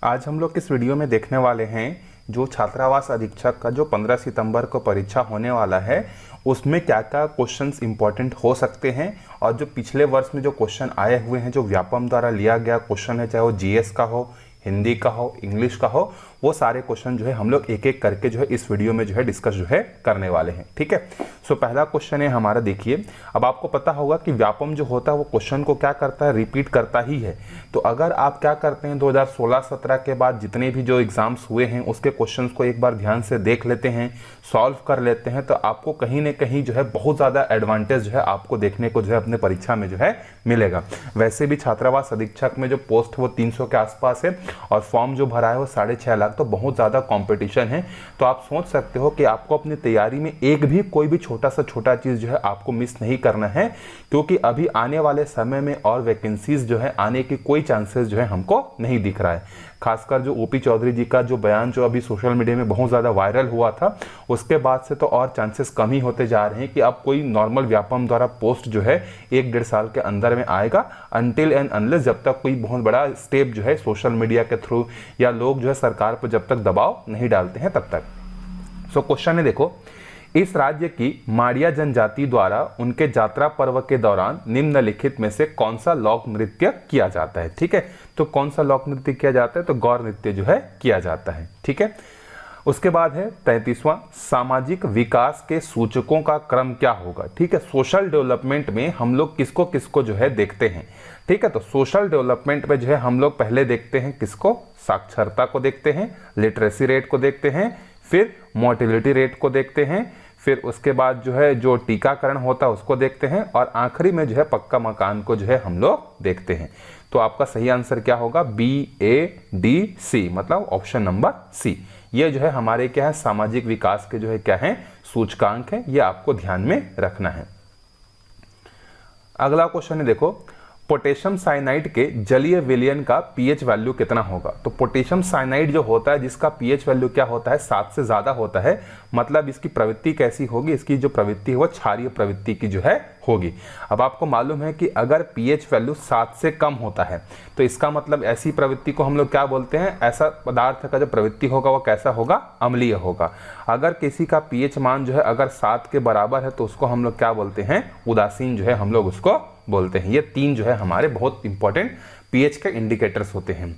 आज हम लोग इस वीडियो में देखने वाले हैं जो छात्रावास अधीक्षक का जो 15 सितंबर को परीक्षा होने वाला है उसमें क्या क्या क्वेश्चंस इंपॉर्टेंट हो सकते हैं और जो पिछले वर्ष में जो क्वेश्चन आए हुए हैं जो व्यापम द्वारा लिया गया क्वेश्चन है, चाहे वो जीएस का हो, हिंदी का हो, इंग्लिश का हो, वो सारे क्वेश्चन जो है हम लोग एक एक करके जो है इस वीडियो में जो है डिस्कस जो है करने वाले हैं। ठीक है, सो पहला क्वेश्चन है हमारा, देखिए अब आपको पता होगा कि व्यापम जो होता है वो क्वेश्चन को क्या करता है, रिपीट करता ही है। तो अगर आप क्या करते हैं 2016-17 के बाद जितने भी जो एग्जाम्स हुए हैं उसके क्वेश्चन को एक बार ध्यान से देख लेते हैं, सॉल्व कर लेते हैं, तो आपको कहीं ना कहीं जो है बहुत ज़्यादा एडवांटेज जो है आपको देखने को जो है अपने परीक्षा में जो है मिलेगा। वैसे भी छात्रावास अधीक्षक में जो पोस्ट वो 300 के आसपास है और फॉर्म जो भरा है वो 6.5 लाख, तो बहुत ज़्यादा कंपटीशन है। तो आप सोच सकते हो कि आपको अपनी तैयारी में एक भी कोई भी छोटा सा छोटा चीज़ जो है आपको मिस नहीं करना है, क्योंकि अभी आने वाले समय में और वैकेंसीज जो है आने की कोई चांसेस जो है हमको नहीं दिख रहा है। खासकर जो ओपी चौधरी जी का जो बयान जो अभी सोशल मीडिया में बहुत ज़्यादा वायरल हुआ था उसके बाद से तो और चांसेस कम ही होते जा रहे हैं कि अब कोई नॉर्मल व्यापम द्वारा पोस्ट जो है 1-1.5 साल के अंदर में आएगा, अनटिल एंड अनलेस जब तक कोई बहुत बड़ा स्टेप जो है सोशल मीडिया के थ्रू या लोग जो है सरकार पर जब तक दबाव नहीं डालते हैं तब तक। सो क्वेश्चन है, देखो, इस राज्य की माड़िया जनजाति द्वारा उनके यात्रा पर्व के दौरान निम्नलिखित में से कौन सा लोक नृत्य किया जाता है। ठीक है, तो कौन सा लोक नृत्य किया जाता है, तो गौर नृत्य जो है किया जाता है। ठीक है, उसके बाद है 33वां, सामाजिक विकास के सूचकों का क्रम क्या होगा। ठीक है, सोशल डेवलपमेंट में हम लोग किसको किसको जो है देखते हैं। ठीक है, तो सोशल डेवलपमेंट में जो है हम लोग पहले देखते हैं किसको, साक्षरता को देखते हैं, लिटरेसी रेट को देखते हैं, फिर मोर्टेलिटी रेट को देखते हैं, फिर उसके बाद जो है जो टीकाकरण होता है उसको देखते हैं और आखिरी में जो है पक्का मकान को जो है हम लोग देखते हैं। तो आपका सही आंसर क्या होगा, BADC, मतलब ऑप्शन नंबर सी। ये जो है हमारे क्या है, सामाजिक विकास के जो है क्या है, सूचकांक है, ये आपको ध्यान में रखना है। अगला क्वेश्चन है, देखो, पोटेशियम साइनाइड के जलीय विलयन का पीएच वैल्यू कितना होगा। तो पोटेशियम साइनाइड जो होता है जिसका पीएच वैल्यू क्या होता है, 7 से ज्यादा होता है, मतलब इसकी प्रवृत्ति कैसी होगी, इसकी जो प्रवृत्ति है वो क्षारीय प्रवृत्ति की जो है होगी। अब आपको मालूम है कि अगर पीएच वैल्यू 7 से कम होता है तो इसका मतलब ऐसी प्रवृत्ति को हम लोग क्या बोलते हैं, ऐसा पदार्थ का जो प्रवृत्ति होगा वो कैसा होगा, अम्लीय होगा। अगर किसी का पीएच मान जो है अगर 7 के बराबर है तो उसको हम लोग क्या बोलते हैं, उदासीन जो है हम लोग उसको बोलते हैं। ये 3 जो है हमारे बहुत इंपॉर्टेंट पीएच के इंडिकेटर्स होते हैं।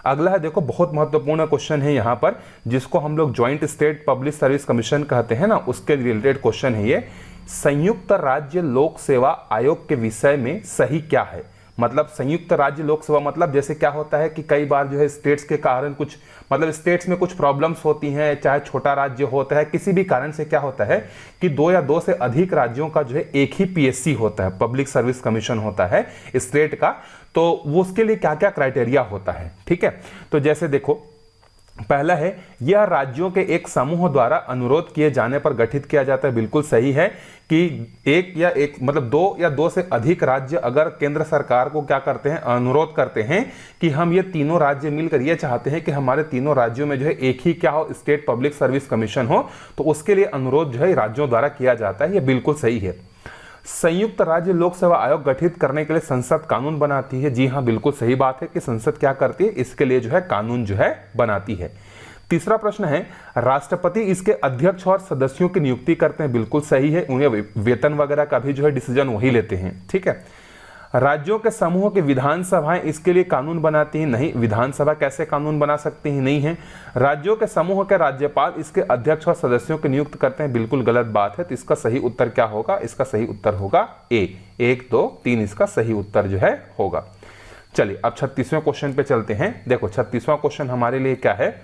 अगला है, देखो, बहुत महत्वपूर्ण क्वेश्चन है यहाँ पर, जिसको हम लोग joint state public service commission कहते हैं ना, उसके रिलेटेड क्वेश्चन है ये। संयुक्त राज्य लोक सेवा आयोग के विषय में सही क्या है। मतलब संयुक्त राज्य लोक सेवा मतलब जैसे क्या होता है कि कई बार जो है स्टेट्स के कारण कुछ, मतलब स्टेट्स में कुछ प्रॉब्लम्स होती हैं, चाहे छोटा राज्य होता है, किसी भी कारण से क्या होता है कि 2 या 2 से अधिक राज्यों का जो है एक ही पीएससी होता है, पब्लिक सर्विस कमीशन होता है स्टेट का। तो वो उसके लिए क्या क्या क्राइटेरिया होता है। ठीक है, तो जैसे देखो, पहला है, यह राज्यों के एक समूह द्वारा अनुरोध किए जाने पर गठित किया जाता है। बिल्कुल सही है कि एक मतलब 2 या 2 से अधिक राज्य अगर केंद्र सरकार को क्या करते हैं, अनुरोध करते हैं कि हम ये तीनों राज्य मिलकर ये चाहते हैं कि हमारे तीनों राज्यों में जो है एक ही क्या हो, स्टेट पब्लिक सर्विस कमीशन हो, तो उसके लिए अनुरोध जो है राज्यों द्वारा किया जाता है। ये बिल्कुल सही है। संयुक्त राज्य लोक सेवा आयोग गठित करने के लिए संसद कानून बनाती है। जी हाँ, बिल्कुल सही बात है कि संसद क्या करती है, इसके लिए जो है कानून जो है बनाती है। तीसरा प्रश्न है, राष्ट्रपति इसके अध्यक्ष और सदस्यों की नियुक्ति करते हैं। बिल्कुल सही है, उन्हें वेतन वगैरह का भी जो है डिसीजन वही लेते हैं। ठीक है, राज्यों के समूह की विधानसभाएं इसके लिए कानून बनाती हैं। नहीं, विधानसभा कैसे कानून बना सकती है, नहीं है। राज्यों के समूह के राज्यपाल इसके अध्यक्ष और सदस्यों को नियुक्त करते हैं। बिल्कुल गलत बात है। तो इसका सही उत्तर क्या होगा, इसका सही उत्तर होगा ए, 1, 2, 3 इसका सही उत्तर जो है होगा। चलिए अब 36वें क्वेश्चन पे चलते हैं। देखो 36वां क्वेश्चन हमारे लिए क्या है,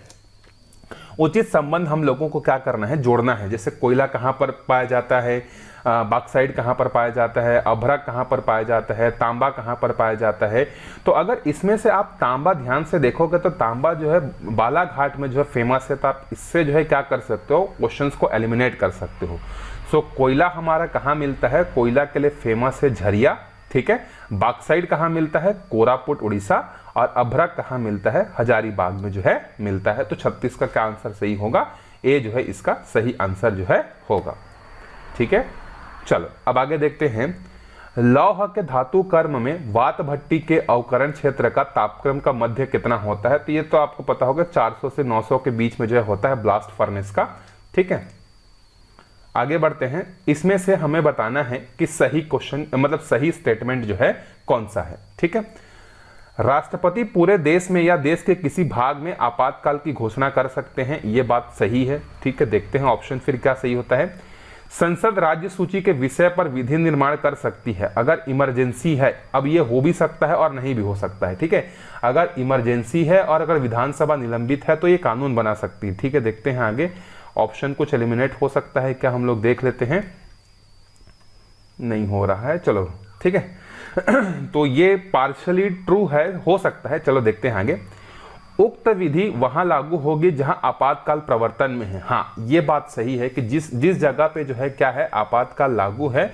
उचित संबंध हम लोगों को क्या करना है, जोड़ना है। जैसे कोयला कहाँ पर पाया जाता है, बॉक्साइट कहाँ पर पाया जाता है, अभ्रक कहाँ पर पाया जाता है, तांबा कहाँ पर पाया जाता है। तो अगर इसमें से आप तांबा ध्यान से देखोगे तो तांबा जो है बालाघाट में जो है फेमस है, तो आप इससे जो है क्या कर सकते हो, क्वेश्चंस को एलिमिनेट कर सकते हो। सो कोयला हमारा कहाँ मिलता है, कोयला के लिए फेमस है झरिया। ठीक है, बॉक्साइट कहाँ मिलता है, कोरापुट उड़ीसा, और अभ्रक कहाँ मिलता है, हजारीबाग में जो है मिलता है। तो 36 का क्या आंसर सही होगा, ए जो है इसका सही आंसर जो है होगा। ठीक है, चलो अब आगे देखते हैं। लौह के धातु कर्म में वात भट्टी के अवकरण क्षेत्र का तापक्रम का मध्य कितना होता है? तो ये तो आपको पता होगा 400 से 900 के बीच में जो है होता है ब्लास्ट फर्नेस का। ठीक है, आगे बढ़ते हैं। इसमें से हमें बताना है कि सही क्वेश्चन मतलब सही स्टेटमेंट जो है कौन सा है। ठीक है, राष्ट्रपति पूरे देश में या देश के किसी भाग में आपातकाल की घोषणा कर सकते हैं, ये बात सही है। ठीक है, देखते हैं ऑप्शन फिर क्या सही होता है। संसद राज्य सूची के विषय पर विधि निर्माण कर सकती है अगर इमरजेंसी है। अब ये हो भी सकता है और नहीं भी हो सकता है। ठीक है, अगर इमरजेंसी है और अगर विधानसभा निलंबित है तो ये कानून बना सकती है। ठीक है, देखते हैं आगे ऑप्शन कुछ एलिमिनेट हो सकता है क्या, हम लोग देख लेते हैं। नहीं हो रहा है, चलो ठीक है तो ये पार्शली ट्रू है, हो सकता है। चलो देखते हैं आगे। उक्त विधि वहां लागू होगी जहां आपातकाल प्रवर्तन में है। हाँ, ये बात सही है कि जिस जगह पे जो है क्या है आपातकाल लागू है।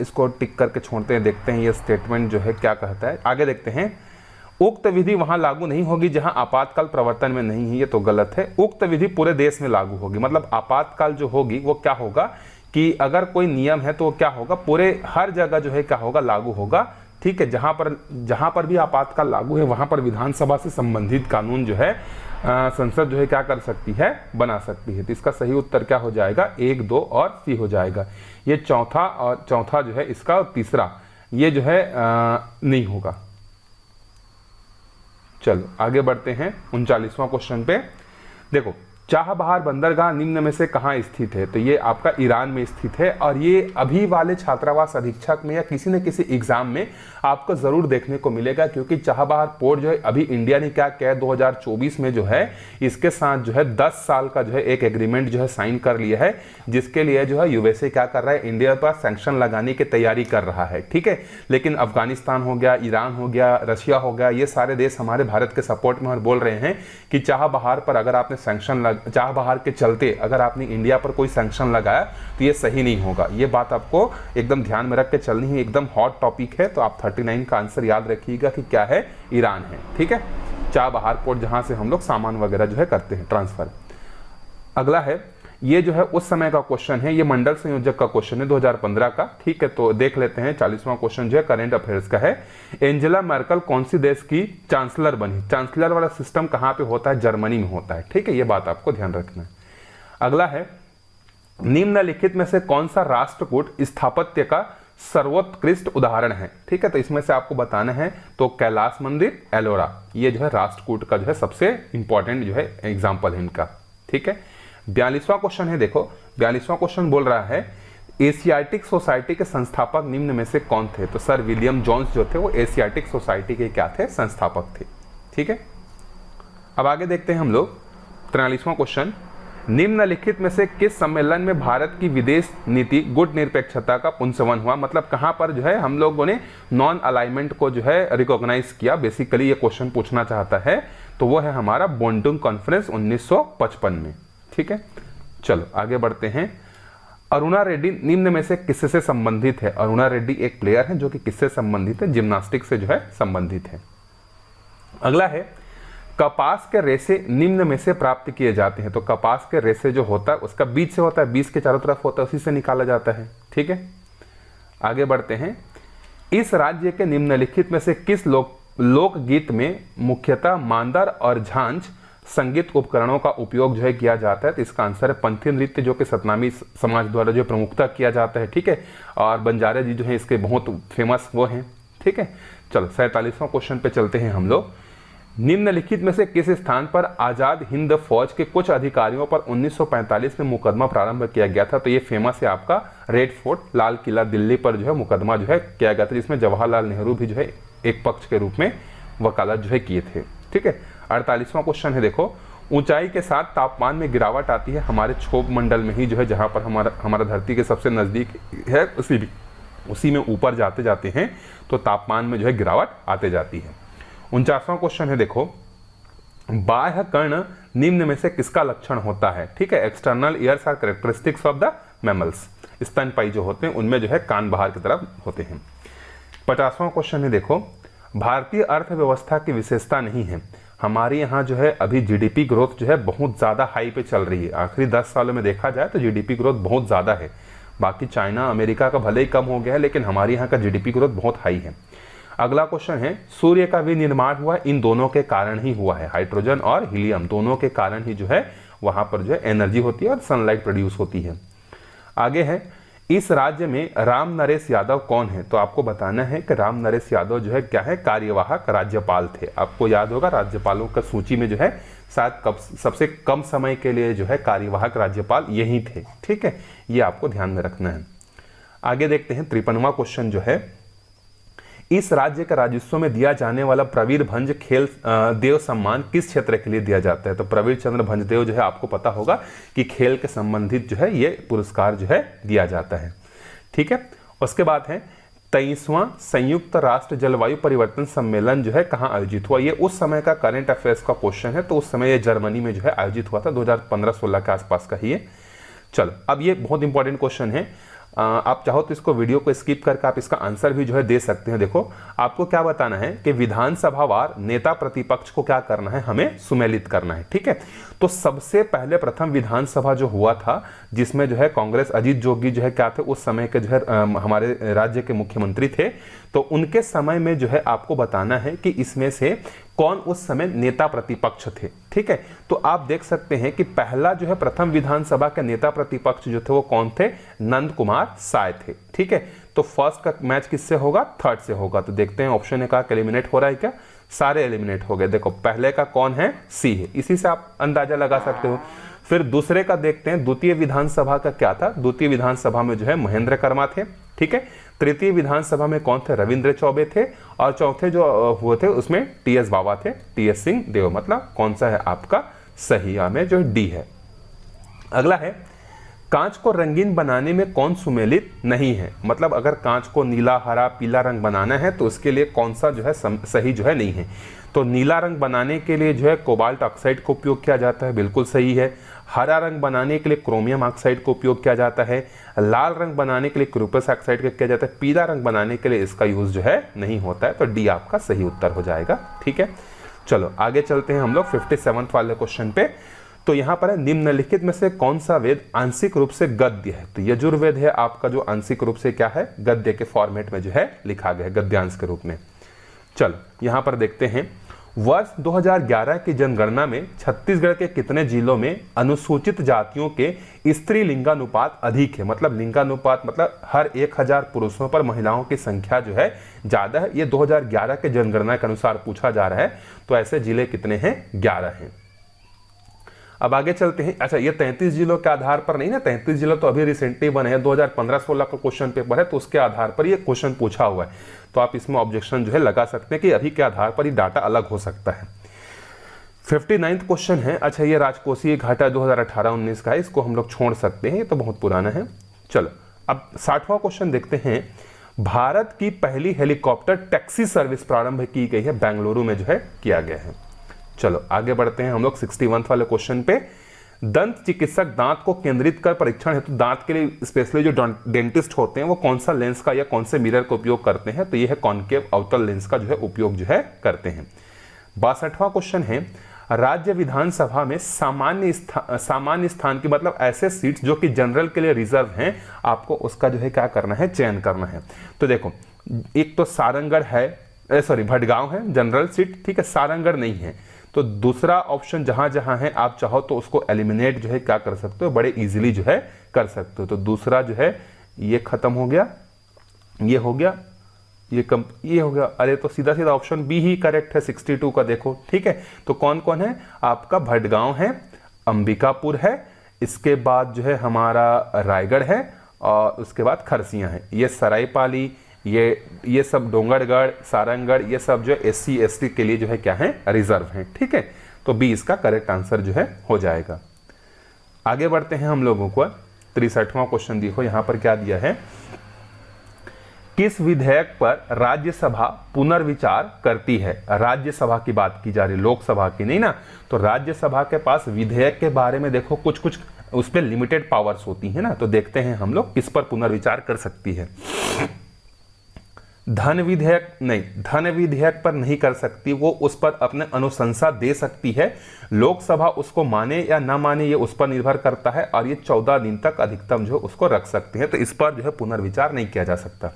इसको टिक करके छोड़ते हैं, देखते हैं ये स्टेटमेंट जो है क्या कहता है। आगे देखते हैं। उक्त विधि वहां लागू नहीं होगी जहां आपातकाल प्रवर्तन में नहीं है, ये तो गलत है। उक्त विधि पूरे देश में लागू होगी, मतलब आपातकाल जो होगी वो क्या होगा कि अगर कोई नियम है तो वो क्या होगा पूरे हर जगह जो है क्या होगा लागू होगा। ठीक है, जहां पर भी आपातकाल लागू है वहां पर विधानसभा से संबंधित कानून जो है संसद जो है क्या कर सकती है, बना सकती है। तो इसका सही उत्तर क्या हो जाएगा, 1, 2 और सी हो जाएगा। ये चौथा जो है इसका, और तीसरा ये जो है नहीं होगा। चलो आगे बढ़ते हैं 39वां क्वेश्चन पे। देखो, चाबहार बंदरगाह निम्न में से कहाँ स्थित है? तो ये आपका ईरान में स्थित है और ये अभी वाले छात्रावास अधीक्षक में या किसी न किसी एग्जाम में आपको जरूर देखने को मिलेगा, क्योंकि चाबहार पोर्ट जो है अभी इंडिया ने क्या किया 2024 में जो है इसके साथ जो है 10 साल का जो है एक एग्रीमेंट जो है साइन कर लिया है, जिसके लिए जो है यूएसए क्या कर रहा है, इंडिया पर सैंक्शन लगाने की तैयारी कर रहा है। ठीक है, लेकिन अफगानिस्तान हो गया, ईरान हो गया, रशिया हो गया, ये सारे देश हमारे भारत के सपोर्ट में और बोल रहे हैं कि चाबहार पर अगर आपने सैंक्शन चाबहार के चलते अगर आपने इंडिया पर कोई सैंक्शन लगाया तो ये सही नहीं होगा। ये बात आपको एकदम ध्यान में रख के चलनी है, एकदम हॉट टॉपिक है। तो आप 39 का आंसर याद रखिएगा कि क्या है, ईरान है। ठीक है, चाबहार पोर्ट जहां से हम लोग सामान वगैरह जो है करते हैं ट्रांसफर। अगला है, ये जो है उस समय का क्वेश्चन है, ये मंडल संयोजक का क्वेश्चन है 2015 का। ठीक है, तो देख लेते हैं। 40वां क्वेश्चन जो है करंट अफेयर्स का है। एंजेला मर्केल कौन सी देश की चांसलर बनी? चांसलर वाला सिस्टम कहां पे होता है? जर्मनी में होता है। ठीक है, ये बात आपको ध्यान रखना है। अगला है, निम्नलिखित में से कौन सा राष्ट्रकूट स्थापत्य का सर्वोत्कृष्ट उदाहरण है? ठीक है, तो इसमें से आपको बताना है। तो कैलाश मंदिर, एलोरा, ये जो है राष्ट्रकूट का जो है सबसे इंपॉर्टेंट जो है एग्जाम्पल है इनका। ठीक है, 42वां क्वेश्चन है। देखो, 42वां क्वेश्चन बोल रहा है एशियाटिक सोसाइटी के संस्थापक निम्न में से कौन थे? तो सर विलियम जोन्स जो थे वो एशियाटिक सोसाइटी के क्या थे? संस्थापक थे। ठीक है, अब आगे देखते हैं हम लोग 43वां क्वेश्चन। निम्नलिखित में से किस सम्मेलन में भारत की विदेश नीति गुट निरपेक्षता का पुनर्समन हुआ? मतलब कहां पर जो है हम लोगों ने नॉन अलाइनमेंट को जो है रिकॉग्नाइज किया? बेसिकली ये क्वेश्चन पूछना चाहता है, तो वो है हमारा बोंडुंग कॉन्फ्रेंस 1955 में। ठीक है, चलो आगे बढ़ते हैं। अरुणा रेड्डी निम्न में से किससे संबंधित है? अरुणा रेड्डी एक प्लेयर है जो कि किससे संबंधित है? जिम्नास्टिक से जो है संबंधित है। अगला है, कपास के रेशे निम्न में से प्राप्त किए जाते हैं। तो कपास के रेशे जो होता है उसका बीज से होता है, बीज के चारों तरफ होता है, उसी से निकाला जाता है। ठीक है, आगे बढ़ते हैं। इस राज्य के निम्नलिखित में से किस लोकगीत में मुख्यतः मांदर और झांझ संगीत उपकरणों का उपयोग जो है किया जाता है? तो इसका आंसर है पंथी नृत्य, जो कि सतनामी समाज द्वारा जो प्रमुखता किया जाता है। ठीक है, और बंजारे जी जो है इसके बहुत फेमस वो हैं। ठीक है, चलो 47वां क्वेश्चन पे चलते हैं हम लोग। निम्नलिखित में से किस स्थान पर आजाद हिंद फौज के कुछ अधिकारियों पर 1945 में मुकदमा प्रारंभ किया गया था? तो ये फेमस है आपका रेड फोर्ट, लाल किला दिल्ली पर जो है मुकदमा जो है किया गया था, जिसमें जवाहरलाल नेहरू भी जो है एक पक्ष के रूप में वकालत जो है किए थे। ठीक है, 48वां क्वेश्चन है। देखो, ऊंचाई के साथ तापमान में गिरावट आती है हमारे क्षोभ मंडल में ही जो है, जहां पर हमारा धरती के सबसे नजदीक है, उसी में ऊपर जाते जाते हैं तो तापमान में जो है गिरावट आते जाती है। 49वां क्वेश्चन है। देखो, बाह्य कर्ण निम्न में से किसका लक्षण होता है? ठीक है, external ears are characteristics of the mammals. स्तनपायी जो होते हैं उनमें जो है कान बाहर की तरफ होते हैं। 50वां क्वेश्चन है। देखो, भारतीय अर्थव्यवस्था की विशेषता नहीं है। हमारे यहाँ जो है अभी जीडीपी ग्रोथ जो है बहुत ज़्यादा हाई पे चल रही है। आखिरी 10 सालों में देखा जाए तो जीडीपी ग्रोथ बहुत ज़्यादा है। बाकी चाइना अमेरिका का भले ही कम हो गया है, लेकिन हमारे यहाँ का जीडीपी ग्रोथ बहुत हाई है। अगला क्वेश्चन है, सूर्य का विनिर्माण हुआ इन दोनों के कारण ही हुआ है, हाइड्रोजन और हीलियम दोनों के कारण ही जो है वहां पर जो है एनर्जी होती है और सनलाइट प्रोड्यूस होती है। आगे है, इस राज्य में राम नरेश यादव कौन है? तो आपको बताना है कि राम नरेश यादव जो है क्या है, कार्यवाहक राज्यपाल थे। आपको याद होगा राज्यपालों का सूची में जो है शायद सबसे कम समय के लिए जो है कार्यवाहक राज्यपाल यही थे। ठीक है, ये आपको ध्यान में रखना है। आगे देखते हैं 53वां क्वेश्चन जो है, इस राज्य का राजस्व में दिया जाने वाला प्रवीर भंज खेल देव सम्मान किस क्षेत्र के लिए दिया जाता है? तो प्रवीर चंद्र भंजदेव जो है आपको पता होगा कि खेल के संबंधित जो है ये पुरस्कार जो है दिया जाता है। ठीक है, उसके बाद है 23वां संयुक्त राष्ट्र जलवायु परिवर्तन सम्मेलन जो है कहाँ आयोजित हुआ? ये उस समय का करंट अफेयर्स का क्वेश्चन है, तो उस समय ये जर्मनी में जो है आयोजित हुआ था, 2015-16 के आसपास का ही है। चलो, अब ये बहुत इंपॉर्टेंट क्वेश्चन है, आप चाहो तो इसको वीडियो को स्किप करके आप इसका आंसर भी जो है दे सकते हैं। देखो, आपको क्या बताना है कि विधानसभावार नेता प्रतिपक्ष को क्या करना है, हमें सुमेलित करना है। ठीक है, तो सबसे पहले प्रथम विधानसभा जो हुआ था जिसमें जो है कांग्रेस अजीत जोगी जो है क्या थे उस समय के जो है हमारे राज्य के मुख्यमंत्री थे, तो उनके समय में जो है आपको बताना है कि इसमें से कौन उस समय नेता प्रतिपक्ष थे। ठीक है, तो आप देख सकते हैं कि पहला जो है प्रथम विधानसभा के नेता प्रतिपक्ष जो थे वो कौन थे? नंद कुमार साय थे। ठीक है, तो फर्स्ट का मैच किससे होगा? थर्ड से होगा। तो देखते हैं ऑप्शन का एलिमिनेट हो रहा है क्या? सारे एलिमिनेट हो गए। देखो, पहले का कौन है? सी है, इसी से आप अंदाजा लगा सकते हो। फिर दूसरे का देखते हैं, द्वितीय विधानसभा का क्या था? द्वितीय विधानसभा में जो है महेंद्र कर्मा थे। ठीक है, तृतीय विधानसभा में कौन थे? रविंद्र चौबे थे। और चौथे जो हुए थे उसमें टीएस बाबा थे, टीएस सिंह देव। मतलब कौन सा है आपका सही? में जो डी है। अगला है, कांच को रंगीन बनाने में कौन सुमेलित नहीं है? मतलब अगर कांच को नीला, हरा, पीला रंग बनाना है तो उसके लिए कौन सा जो है सही जो है नहीं है? तो नीला रंग बनाने के लिए जो है कोबाल्ट ऑक्साइड का उपयोग किया जाता है, बिल्कुल सही है। हरा रंग बनाने के लिए क्रोमियम ऑक्साइड का उपयोग किया जाता है। लाल रंग बनाने के लिए क्रूपस ऑक्साइड का किया जाता है। पीला रंग बनाने के लिए इसका यूज जो है नहीं होता है, तो डी आपका सही उत्तर हो जाएगा। ठीक है, चलो आगे चलते हैं हम लोग 57 वाले क्वेश्चन पे। तो यहाँ पर है, निम्नलिखित में से कौन सा वेद आंशिक रूप से गद्य है? तो यजुर्वेद है आपका, जो आंशिक रूप से क्या है? गद्य के फॉर्मेट में जो है लिखा गया है, गद्यांश के रूप में। चलो यहाँ पर देखते हैं, वर्ष 2011 की जनगणना में छत्तीसगढ़ के कितने जिलों में अनुसूचित जातियों के स्त्री लिंगानुपात अधिक है? मतलब लिंगानुपात मतलब हर 1000 पुरुषों पर महिलाओं की संख्या जो है ज्यादा है। ये 2011 के जनगणना के अनुसार पूछा जा रहा है, तो ऐसे जिले कितने हैं? 11 हैं। अब आगे चलते हैं। अच्छा, ये 33 जिलों के आधार पर नहीं ना, 33 जिलों तो अभी रिसेंटली बने हैं, 2015-16 का क्वेश्चन पेपर है, तो उसके आधार पर ये क्वेश्चन पूछा हुआ है। तो आप इसमें ऑब्जेक्शन जो है लगा सकते हैं कि अभी के आधार पर ये डाटा अलग हो सकता है। 59वां क्वेश्चन है, अच्छा ये राजकोषीय घाटा 2018-19 का है, इसको हम लोग छोड़ सकते हैं, ये तो बहुत पुराना है। चलो अब 60वां क्वेश्चन देखते हैं। भारत की पहली हेलीकॉप्टर टैक्सी सर्विस प्रारंभ की गई है, बेंगलुरु में जो है किया गया है। चलो आगे बढ़ते हैं हम लोग 61 वाले क्वेश्चन पे। दंत चिकित्सक दांत को केंद्रित कर परीक्षण हेतु दांत के लिए स्पेशली जो डेंटिस्ट होते हैं वो कौन सा लेंस का या कौन से मिरर का उपयोग करते हैं? तो ये है कॉनकेव अवतल लेंस का जो है उपयोग जो है करते हैं। 62वां क्वेश्चन है, राज्य विधानसभा में सामान्य स्थान की मतलब ऐसे सीट्स जो कि जनरल के लिए रिजर्व हैं, आपको उसका जो है क्या करना है? चयन करना है। तो देखो, एक तो सारंगढ़ है, भटगांव है जनरल सीट, ठीक है, सारंगढ़ नहीं है। तो दूसरा ऑप्शन जहां जहां है आप चाहो तो उसको एलिमिनेट जो है क्या कर सकते हो? बड़े इजीली जो है कर सकते हो। तो दूसरा जो है ये खत्म हो गया, ये हो गया, ये हो गया। अरे तो सीधा सीधा ऑप्शन बी ही करेक्ट है 62 का, देखो। ठीक है, तो कौन कौन है आपका? भटगांव है, अंबिकापुर है, इसके बाद जो है हमारा रायगढ़ है, और उसके बाद खरसियां है। ये सरायपाली, ये सब डोंगरगढ़, सारंगढ़, ये सब जो SC ST के लिए जो है क्या है? रिजर्व हैं। ठीक है, तो बी इसका करेक्ट आंसर जो है हो जाएगा। आगे बढ़ते हैं हम लोगों को 63वां क्वेश्चन। देखो यहाँ पर क्या दिया है, किस विधेयक पर राज्यसभा पुनर्विचार करती है? राज्यसभा की बात की जा रही, लोकसभा की नहीं ना। तो राज्यसभा के पास विधेयक के बारे में देखो कुछ कुछ उस पर लिमिटेड पावर्स होती है ना। तो देखते हैं हम लोग किस पर पुनर्विचार कर सकती है। धन विधेयक नहीं, धन विधेयक पर नहीं कर सकती, वो उस पर अपने अनुशंसा दे सकती है। लोकसभा उसको माने या ना माने ये उस पर निर्भर करता है, और ये 14 दिन तक अधिकतम जो उसको रख सकते हैं, तो इस पर जो है पुनर्विचार नहीं किया जा सकता।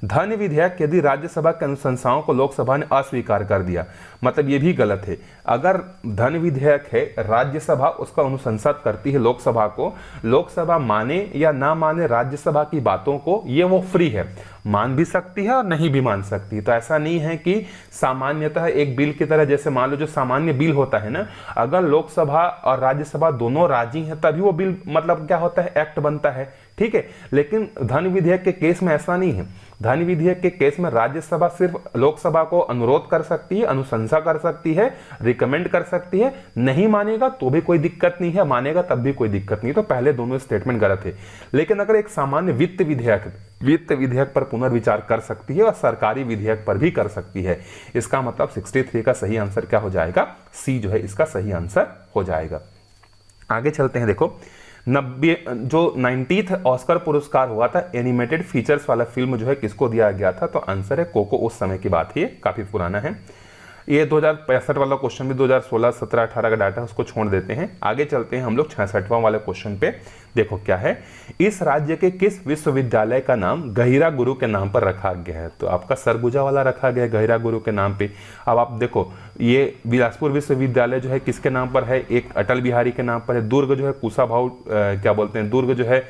धन विधेयक यदि राज्यसभा की अनुशंसाओं को लोकसभा ने अस्वीकार कर दिया, मतलब ये भी गलत है। अगर धन विधेयक है, राज्यसभा उसका अनुशंसा करती है लोकसभा को, लोकसभा माने या ना माने राज्यसभा की बातों को, ये वो फ्री है, मान भी सकती है और नहीं भी मान सकती। तो ऐसा नहीं है कि सामान्यतः एक बिल की तरह, जैसे मान लो जो सामान्य बिल होता है ना, अगर लोकसभा और राज्यसभा दोनों राजी हैं तभी वो बिल मतलब क्या होता है, एक्ट बनता है, ठीक है। लेकिन धन विधेयक के केस में ऐसा नहीं है। धन विधेयक के केस में राज्यसभा सिर्फ लोकसभा को अनुरोध कर सकती है, अनुशंसा कर सकती है, रिकमेंड कर सकती है, नहीं मानेगा तो भी कोई दिक्कत नहीं है, मानेगा तब भी कोई दिक्कत नहीं। तो पहले दोनों स्टेटमेंट गलत है। लेकिन अगर एक सामान्य वित्त विधेयक पर पुनर्विचार कर सकती है और सरकारी विधेयक पर भी कर सकती है। इसका मतलब 63 का सही आंसर क्या हो जाएगा, सी जो है इसका सही आंसर हो जाएगा। आगे चलते हैं। देखो 90th ऑस्कर पुरस्कार हुआ था एनिमेटेड फीचर्स वाला फिल्म जो है किसको दिया गया था, तो आंसर है कोको। उस समय की बात है, काफी पुराना है ये। 2065 वाला क्वेश्चन भी 2016, 17, 18 का डाटा उसको छोड़ देते हैं। आगे चलते हैं हम लोग 66वां वाले क्वेश्चन पे। देखो क्या है, इस राज्य के किस विश्वविद्यालय का नाम गहिरा गुरु के नाम पर रखा गया है, तो आपका सरगुजा वाला रखा गया है गहिरा गुरु के नाम पे। अब आप देखो ये बिलासपुर विश्वविद्यालय जो है किसके नाम पर है, एक अटल बिहारी के नाम पर है। दुर्ग जो है कुशाभाऊ क्या बोलते हैं, दुर्ग जो है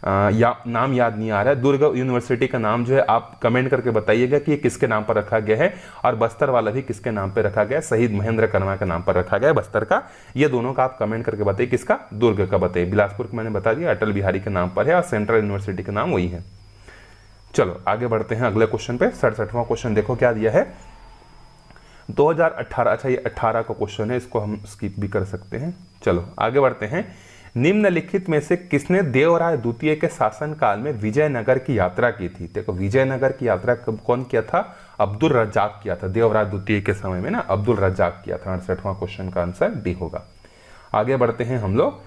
नाम याद नहीं आ रहा है, दुर्ग यूनिवर्सिटी का नाम जो है आप कमेंट करके बताइएगा कि ये किसके नाम पर रखा गया है। और बस्तर वाला भी किसके नाम पर रखा गया है, शहीद महेंद्र कर्मा के नाम पर रखा गया है बस्तर का। ये दोनों का आप कमेंट करके बताइए, किसका, दुर्ग का बताइए। बिलासपुर का मैंने बता दिया अटल बिहारी के नाम पर है और सेंट्रल यूनिवर्सिटी का नाम वही है। चलो आगे बढ़ते हैं अगले क्वेश्चन पे। 67वां क्वेश्चन देखो क्या दिया है, 2018। अच्छा ये 18 का क्वेश्चन है, इसको हम स्किप भी कर सकते हैं। चलो आगे बढ़ते हैं। निम्नलिखित में से किसने देवराय द्वितीय के शासनकाल में विजयनगर की यात्रा की थी। देखो विजयनगर की यात्रा कौन किया था, अब्दुल रज्जाक किया था। देवराय द्वितीय के समय में ना अब्दुल रज्जाक किया था। 68वां क्वेश्चन का आंसर डी होगा। आगे बढ़ते हैं हम लोग।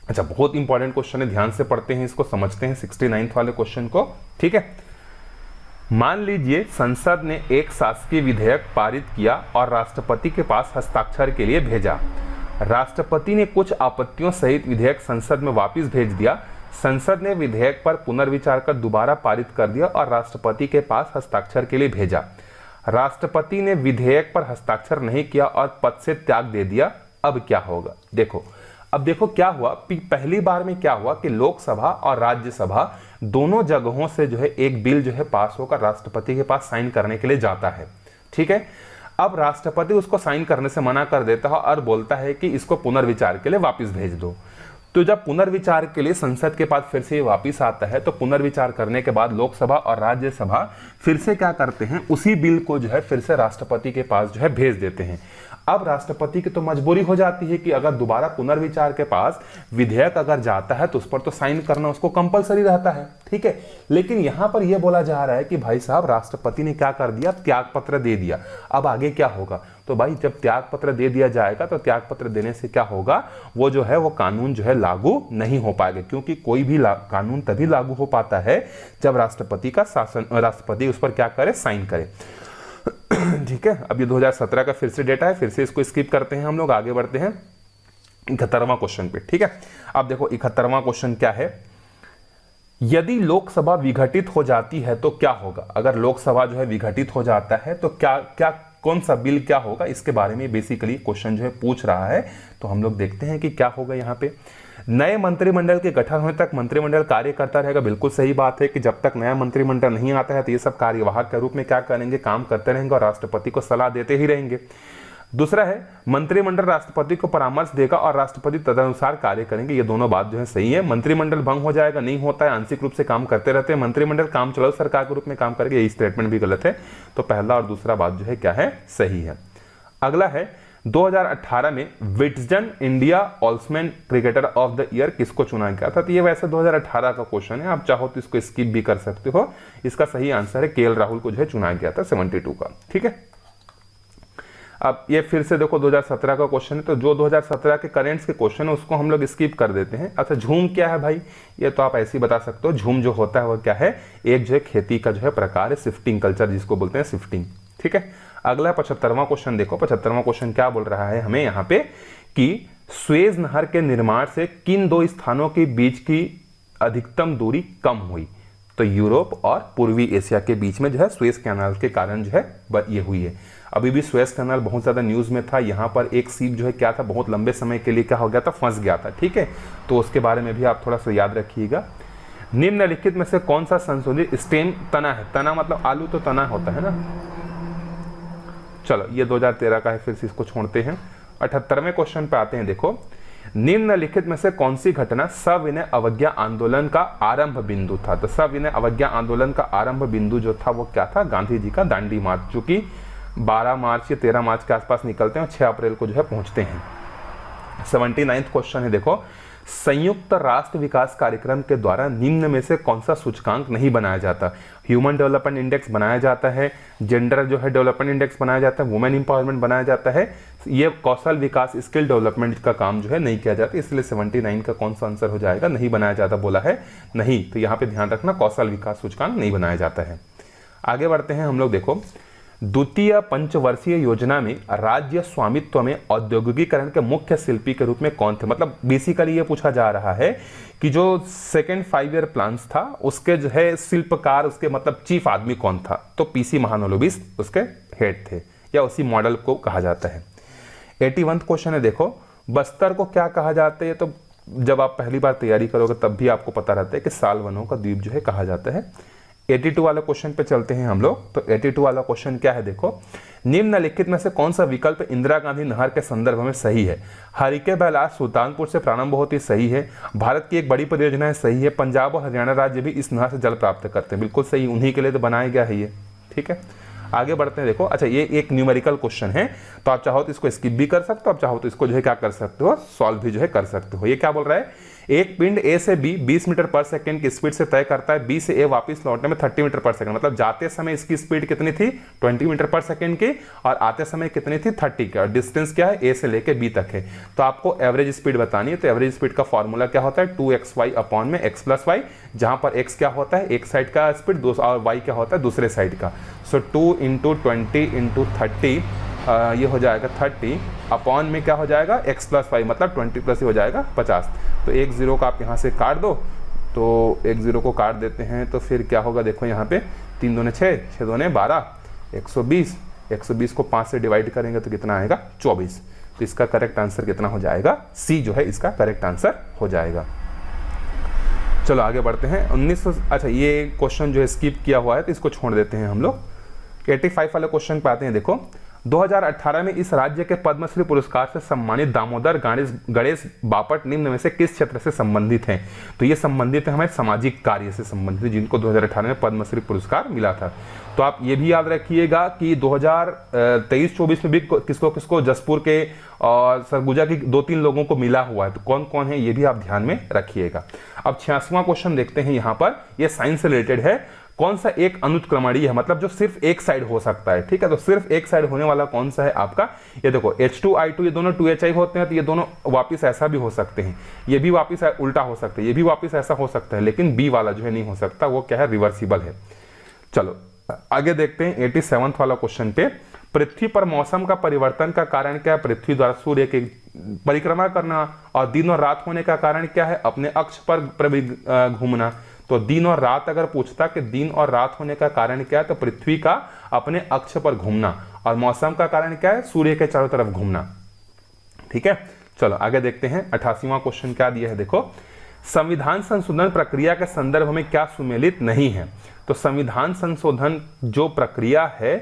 अच्छा बहुत इंपॉर्टेंट क्वेश्चन है, ध्यान से पढ़ते हैं इसको, समझते हैं 69 वाले क्वेश्चन को, ठीक है। मान लीजिए संसद ने एक शासकीय विधेयक पारित किया और राष्ट्रपति के पास हस्ताक्षर के लिए भेजा। राष्ट्रपति ने कुछ आपत्तियों सहित विधेयक संसद में वापस भेज दिया। संसद ने विधेयक पर पुनर्विचार कर दोबारा पारित कर दिया और राष्ट्रपति के पास हस्ताक्षर के लिए भेजा। राष्ट्रपति ने विधेयक पर हस्ताक्षर नहीं किया और पद से त्याग दे दिया। अब क्या होगा, देखो अब देखो क्या हुआ। पहली बार में क्या हुआ कि लोकसभा और राज्यसभा दोनों जगहों से जो है एक बिल जो है पास होकर राष्ट्रपति के पास साइन करने के लिए जाता है, ठीक है। अब राष्ट्रपति उसको साइन करने से मना कर देता है और बोलता है कि इसको पुनर्विचार के लिए वापस भेज दो। तो जब पुनर्विचार के लिए संसद के पास फिर से वापस आता है, तो पुनर्विचार करने के बाद लोकसभा और राज्यसभा फिर से क्या करते हैं, उसी बिल को जो है फिर से राष्ट्रपति के पास जो है भेज देते हैं। अब राष्ट्रपति की तो मजबूरी हो जाती है कि अगर दोबारा पुनर्विचार के पास विधेयक अगर जाता है तो उस पर तो साइन करना उसको कंपलसरी रहता है, ठीक है। लेकिन यहां पर यह बोला जा रहा है कि भाई साहब राष्ट्रपति ने क्या कर दिया, त्याग पत्र दे दिया। अब आगे क्या होगा, तो भाई जब त्याग पत्र दे दिया जाएगा तो त्याग पत्र देने से क्या होगा, वो जो है वो कानून जो है लागू नहीं हो पाएगा, क्योंकि कोई भी कानून तभी लागू हो पाता है जब राष्ट्रपति का शासन, राष्ट्रपति उस पर क्या करे, साइन करे, ठीक है। अब ये 2017 का फिर से डेटा है, फिर से इसको स्किप करते हैं हम लोग, आगे बढ़ते हैं 71वां क्वेश्चन पे, ठीक है। अब देखो 71वां क्वेश्चन क्या है, यदि लोकसभा विघटित हो जाती है तो क्या होगा। अगर लोकसभा जो है विघटित हो जाता है तो क्या क्या कौन सा बिल क्या होगा, इसके बारे में बेसिकली क्वेश्चन जो है पूछ रहा है। तो हम लोग देखते हैं कि क्या होगा यहाँ पे। नए मंत्रिमंडल के गठन होने तक मंत्रिमंडल कार्य करता रहेगा। बिल्कुल सही बात है कि जब तक नया मंत्रिमंडल नहीं आता है तो ये सब कार्यवाहक के रूप में क्या करेंगे, काम करते रहेंगे और राष्ट्रपति को सलाह देते ही रहेंगे। दूसरा है मंत्रिमंडल राष्ट्रपति को परामर्श देगा और राष्ट्रपति तदनुसार कार्य करेंगे। ये दोनों बात जो है सही है। मंत्रिमंडल भंग हो जाएगा, नहीं होता है, आंशिक रूप से काम करते रहते हैं। मंत्रिमंडल काम चलाऊ सरकार के रूप में काम करेगा, ये स्टेटमेंट भी गलत है। तो पहला और दूसरा बात जो है क्या है, सही है। अगला है 2018 में विजडन इंडिया ऑल्समैन क्रिकेटर ऑफ द ईयर किसको चुना गया था। तो ये वैसे 2018 का क्वेश्चन है, आप चाहो तो इसको स्किप भी कर सकते हो। इसका सही आंसर है केएल राहुल को जो है चुना गया था 72 का, ठीक है। अब ये फिर से देखो 2017 का क्वेश्चन है, तो जो 2017 के करेंट्स के क्वेश्चन है उसको हम लोग स्किप कर देते हैं। अच्छा, झूम क्या है भाई, ये तो आप ऐसे ही बता सकते हो। झूम जो होता है वो क्या है, एक जो है खेती का जो है प्रकार है, शिफ्टिंग कल्चर जिसको बोलते हैं, शिफ्टिंग। ठीक है, अगला 75वां क्वेश्चन देखो। 75वां क्वेश्चन क्या बोल रहा है हमें यहाँ पे कि सुएज नहर के निर्माण से किन दो स्थानों के बीच की अधिकतम दूरी कम हुई? तो यूरोप और पूर्वी एशिया के बीच में जो है सुएज कैनाल के कारण जो है ये हुई है। अभी भी सुएज कैनाल बहुत ज्यादा न्यूज में था। यहाँ पर एक सीप जो है क्या था, बहुत लंबे समय के लिए क्या हो गया था, फंस गया था। ठीक है, तो उसके बारे में भी आप थोड़ा सा याद रखिएगा। निम्नलिखित में से कौन सा संशोधित स्टेम तना है? तना मतलब आलू, तो तना होता है ना। चलो, ये 2013 का है, फिर से इसको छोड़ते हैं। 78वें क्वेश्चन पे आते हैं। देखो, निम्नलिखित में से कौन सी घटना सविनय अवज्ञा आंदोलन का आरंभ बिंदु था? तो सविनय अवज्ञा आंदोलन का आरंभ बिंदु जो था वो क्या था? गांधी जी का दांडी मार्च, जो कि 12 मार्च या 13 मार्च के आसपास निकलते हैं और 6 अप्रैल को जो है पहुंचते हैं। 79वां क्वेश्चन है। देखो, संयुक्त राष्ट्र विकास कार्यक्रम के द्वारा निम्न में से कौन सा सूचकांक नहीं बनाया जाता? ह्यूमन डेवलपमेंट इंडेक्स बनाया जाता है, जेंडर जो है डेवलपमेंट इंडेक्स बनाया जाता है, वुमेन इंपावरमेंट बनाया जाता है, ये कौशल विकास स्किल डेवलपमेंट का काम जो है नहीं किया जाता। इसलिए 79 का कौन सा आंसर हो जाएगा? नहीं बनाया जाता बोला है, नहीं। तो यहाँ पे ध्यान रखना, कौशल विकास सूचकांक नहीं बनाया जाता है। आगे बढ़ते हैं हम लोग। देखो, द्वितीय पंचवर्षीय योजना में राज्य स्वामित्व में औद्योगिकीकरण के मुख्य शिल्पी के रूप में कौन थे? मतलब बेसिकली ये पूछा जा रहा है कि जो सेकेंड 5 ईयर प्लान था उसके जो है शिल्पकार, उसके मतलब चीफ आदमी कौन था? तो पीसी महानोलोबिस उसके हेड थे, या उसी मॉडल को कहा जाता है। 81वां क्वेश्चन है। देखो, बस्तर को क्या कहा जाता है? तो जब आप पहली बार तैयारी करोगे तब भी आपको पता रहता है कि साल वनों का द्वीप जो है कहा जाता है। 82 वाला क्वेश्चन पे चलते हैं हम लोग। तो 82 वाला क्वेश्चन क्या है? देखो, निम्नलिखित में से कौन सा विकल्प इंदिरा गांधी नहर के संदर्भ में सही है? हरिके बैलार सुल्तानपुर से प्रारंभ होती, सही है। भारत की एक बड़ी परियोजना है, सही है। पंजाब और हरियाणा राज्य भी इस नहर से जल प्राप्त करते हैं, बिल्कुल सही, उन्हीं के लिए तो बनाया गया है ये। ठीक है, आगे बढ़ते हैं। देखो, अच्छा, ये एक न्यूमेरिकल क्वेश्चन है, तो आप चाहो तो इसको स्किप भी कर सकते हो, आप चाहो तो इसको जो है क्या कर सकते हो, सॉल्व भी जो है कर सकते हो। ये क्या बोल रहा है? एक पिंड ए से बी 20 मीटर पर सेकंड की स्पीड से तय करता है, बी से ए वापस लौटने में 30 मीटर पर सेकंड। मतलब जाते समय इसकी स्पीड कितनी थी? 20 मीटर पर सेकंड की, और आते समय कितनी थी? 30 की। और डिस्टेंस क्या है? ए से लेके बी तक है। तो आपको एवरेज स्पीड बतानी है। तो एवरेज स्पीड का फॉर्मूला क्या होता है? 2xy अपॉन में x प्लस वाई, जहां पर x क्या होता है? एक साइड का स्पीड, और y क्या होता है? दूसरे साइड का। सो 2 × 20 × 30, ये हो जाएगा 30 अपॉन में क्या हो जाएगा? x प्लस वाई, मतलब 20 प्लस हो जाएगा 50। तो एक जीरो का आप यहाँ से काट दो, तो एक जीरो को काट देते हैं, तो फिर क्या होगा? देखो यहाँ पे 3 दूने 6, 6 दूने 12, 120, 120 को 5 से डिवाइड करेंगे तो कितना आएगा? 24। तो इसका करेक्ट आंसर कितना हो जाएगा? सी जो है इसका करेक्ट आंसर हो जाएगा। चलो आगे बढ़ते हैं। 1900, अच्छा, ये क्वेश्चन जो है स्किप किया हुआ है तो इसको छोड़ देते हैं हम लोग। 85 वाले क्वेश्चन पे आते हैं। देखो, 2018 में इस राज्य के पद्मश्री पुरस्कार से सम्मानित दामोदर गणेश बापट निम्न में से किस क्षेत्र से संबंधित हैं? तो ये संबंधित है हमारे सामाजिक कार्य से संबंधित, जिनको 2018 में पद्मश्री पुरस्कार मिला था। तो आप ये भी याद रखिएगा कि 2023-24 में भी किसको किसको, जसपुर के और सरगुजा के 2-3 लोगों को मिला हुआ है। तो कौन कौन है ये भी आप ध्यान में रखिएगा। अब 86वां क्वेश्चन देखते हैं। यहाँ पर ये साइंस से रिलेटेड है। कौन सा एक अनुत्क्रमणीय है? मतलब जो सिर्फ एक साइड हो सकता है। ठीक है, तो सिर्फ एक साइड होने वाला कौन सा है आपका? ये देखो, H2I2, ये दोनों 2HI होते हैं, तो ये दोनों वापिस ऐसा भी हो सकते हैं, ये भी वापिस उल्टा हो सकते हैं, ये भी वापिस ऐसा हो सकता है, लेकिन बी वाला जो है नहीं हो सकता। वो क्या है? रिवर्सिबल है। चलो आगे देखते हैं 87वां वाला क्वेश्चन पे। पृथ्वी पर मौसम का परिवर्तन का कारण क्या है? पृथ्वी द्वारा सूर्य की परिक्रमा करना। और दिन और रात होने का कारण क्या है? अपने अक्ष पर घूमना। तो दिन और रात अगर पूछता कि दिन और रात होने का कारण क्या है, तो पृथ्वी का अपने अक्ष पर घूमना। और मौसम का कारण क्या है? सूर्य के चारों तरफ घूमना। ठीक है, चलो आगे देखते हैं। 88वां क्वेश्चन क्या दिया है? देखो, संविधान संशोधन प्रक्रिया के संदर्भ में क्या सुमेलित नहीं है? तो संविधान संशोधन जो प्रक्रिया है,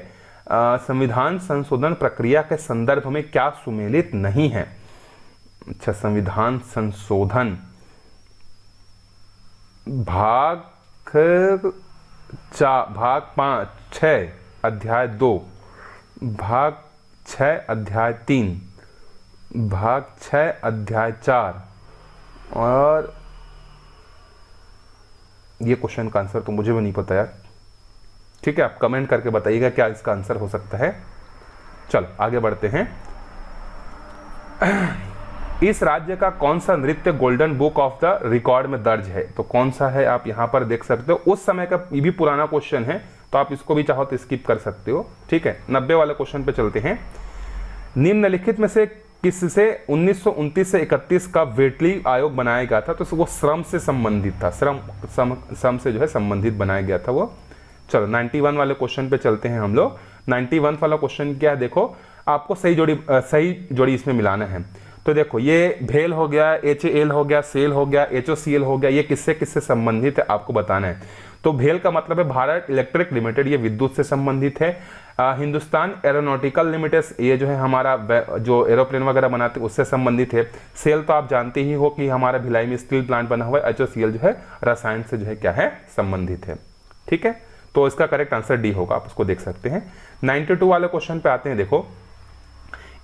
संविधान संशोधन प्रक्रिया के संदर्भ में क्या सुमेलित नहीं है? अच्छा, संविधान संशोधन भाग 6 अध्याय 2, भाग 6 अध्याय 3, भाग 6 अध्याय 4, और ये क्वेश्चन का आंसर तो मुझे भी नहीं पता यार। ठीक है, आप कमेंट करके बताइएगा क्या इसका आंसर हो सकता है। चल आगे बढ़ते हैं। इस राज्य का कौन सा नृत्य golden book of the record में दर्ज है? तो कौन सा है आप यहाँ पर देख सकते हो। उस समय का ये भी पुराना क्वेश्चन है, तो आप इसको भी चाहो तो स्किप कर सकते हो, ठीक है। 90 वाले क्वेश्चन पे चलते हैं। निम्नलिखित में से किससे 1929 से 31 का वेटली आयोग बनाया गया था? तो वो श्रम से संबंधित था, श्रम से जो है संबंधित बनाया गया था वो। चलो 91 वाले क्वेश्चन पे चलते हैं हम लोग। 91 वाला क्वेश्चन क्या है, देखो आपको सही जोड़ी इसमें मिलाना है। तो देखो ये भेल हो गया, HAL हो गया, सेल हो गया, HOCL हो गया, ये किससे किससे संबंधित है आपको बताना है। तो भेल का मतलब है भारत इलेक्ट्रिक लिमिटेड, ये विद्युत से संबंधित है। हिंदुस्तान एरोनॉटिकल लिमिटेड, ये जो है हमारा जो एरोप्लेन वगैरह बनाते हैं उससे संबंधित है। सेल तो आप जानते ही हो कि हमारा भिलाई में स्टील प्लांट बना हुआ है। HOCL जो है रसायन से जो है क्या है, संबंधित है, ठीक है। तो इसका करेक्ट आंसर डी होगा, आप उसको देख सकते हैं। 92 वाले क्वेश्चन पे आते हैं। देखो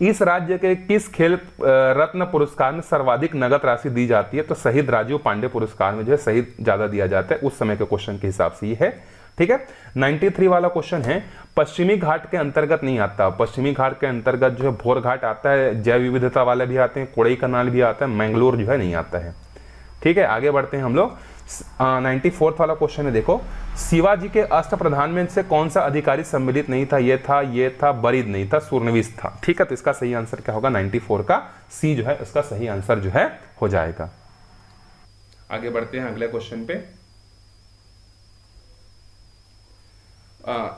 इस राज्य के किस खेल रत्न पुरस्कार में सर्वाधिक नगद राशि दी जाती है? तो शहीद राजीव पांडे पुरस्कार में जो है शहीद ज्यादा दिया जाता है, उस समय के क्वेश्चन के हिसाब से ये है, ठीक है। 93 वाला क्वेश्चन है, पश्चिमी घाट के अंतर्गत नहीं आता। पश्चिमी घाट के अंतर्गत जो है भोर घाट आता है, जैव विविधता वाले भी आते हैं, कोड़ई कनाल भी आता है, मैंगलोर जो है नहीं आता है, ठीक है। आगे बढ़ते हैं हम लोग। 94 वाला क्वेश्चन है, देखो शिवाजी के अष्ट प्रधान में से कौन सा अधिकारी सम्मिलित नहीं था? ये था बरीद नहीं था, सूर्यनविश था, ठीक है। तो इसका सही आंसर क्या होगा? 94 का सी जो है इसका सही आंसर जो है हो जाएगा। आगे बढ़ते हैं अगले क्वेश्चन पे।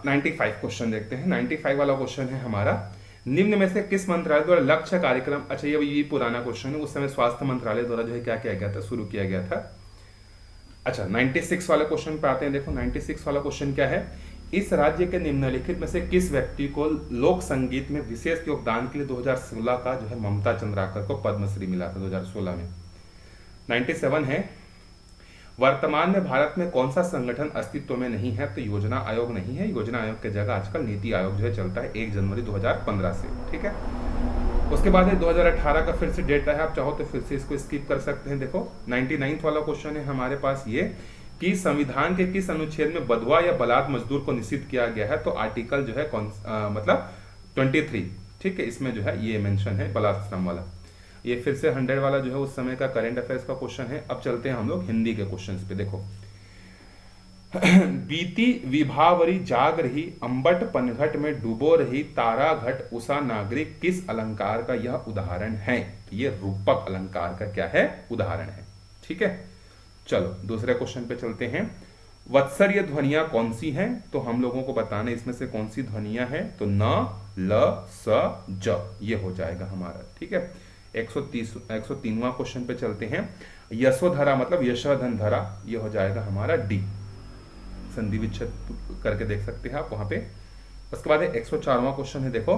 95 क्वेश्चन देखते हैं। 95 वाला क्वेश्चन है हमारा, निम्न में से किस मंत्रालय द्वारा लक्ष्य कार्यक्रम, अच्छा ये पुराना क्वेश्चन है, उस समय स्वास्थ्य मंत्रालय द्वारा जो है क्या किया गया था, शुरू किया गया था। अच्छा 96 वाले क्वेश्चन पे आते हैं। देखो 96 वाला क्वेश्चन क्या है, इस राज्य के निम्नलिखित में से किस व्यक्ति को लोक संगीत में विशेष योगदान के लिए 2016 का जो है ममता चंद्राकर को पद्मश्री मिला था 2016 में। 97 है, वर्तमान में भारत में कौन सा संगठन अस्तित्व में नहीं है? तो योजना आयोग नहीं है, योजना आयोग की जगह आजकल नीति आयोग जो है चलता है 1 जनवरी 2015 से, ठीक है। उसके बाद 2018 का फिर से डेटा है, आप चाहो तो फिर से इसको स्किप कर सकते हैं। देखो 99 वाला क्वेश्चन है हमारे पास ये कि संविधान के किस अनुच्छेद में बधवा या बलात् मजदूर को निषिद्ध किया गया है? तो आर्टिकल जो है मतलब 23, ठीक है, इसमें जो है ये मेंशन है बलात् श्रम वाला। ये फिर से 100 वाला जो है उस समय का करंट अफेयर्स का क्वेश्चन है। अब चलते हैं हम लोग हिंदी के क्वेश्चन पे। देखो बीती विभावरी जाग रही, अंबट पनघट में डूबो रही, तारा घट उषा नागरिक किस अलंकार का यह उदाहरण है? ये रूपक अलंकार का क्या है, उदाहरण है, ठीक है। चलो दूसरे क्वेश्चन पे चलते हैं। वत्सर्य ध्वनियां कौन सी हैं? तो हम लोगों को बताना इसमें से कौन सी ध्वनियां हैं। तो न, ल, स, ज, ये हो जाएगा हमारा, ठीक है। 103वां क्वेश्चन पे चलते हैं। यशोधरा मतलब यशोधन धरा, ये हो जाएगा हमारा डी, संधि विच्छेद करके देख सकते हैं आप वहां पे। उसके बाद 104वां क्वेश्चन है, देखो